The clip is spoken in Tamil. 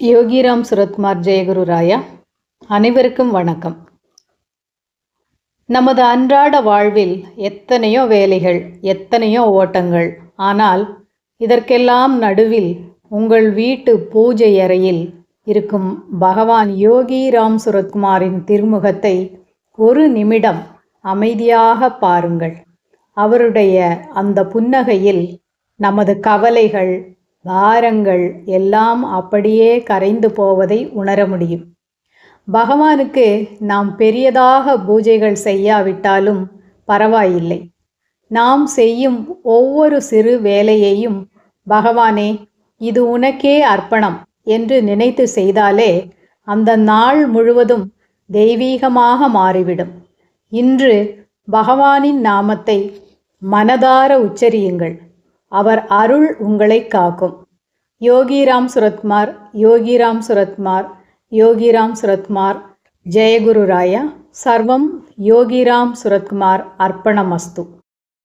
யோகிராம் சுரத்குமார் ஜெயகுரு ராயா. அனைவருக்கும் வணக்கம். நமது அன்றாட வாழ்வில் எத்தனையோ வேலைகள், எத்தனையோ ஓட்டங்கள். ஆனால் இதற்கெல்லாம் நடுவில் உங்கள் வீட்டு பூஜை அறையில் இருக்கும் பகவான் யோகிராம் சுரத்குமாரின் திருமுகத்தை ஒரு நிமிடம் அமைதியாக பாருங்கள். அவருடைய அந்த புன்னகையில் நமது கவலைகள், பாரங்கள் எல்லாம் அப்படியே கரைந்து போவதை உணர முடியும். பகவானுக்கு நாம் பெரியதாக பூஜைகள் செய்யாவிட்டாலும் பரவாயில்லை. நாம் செய்யும் ஒவ்வொரு சிறு வேலையையும் பகவானே, இது உனக்கே அர்ப்பணம் என்று நினைத்து செய்தாலே அந்த நாள் முழுவதும் தெய்வீகமாக மாறிவிடும். இன்று பகவானின் நாமத்தை மனதார உச்சரியுங்கள். அவர் அருள் உங்களை காக்கும். யோகிராம் சுரத்குமார், யோகிராம் சுரத்குமார், யோகிராம் சுரத்குமார். ஜெயகுரு ராயா. சர்வம் யோகிராம் சுரத்குமார் அர்ப்பணமஸ்து.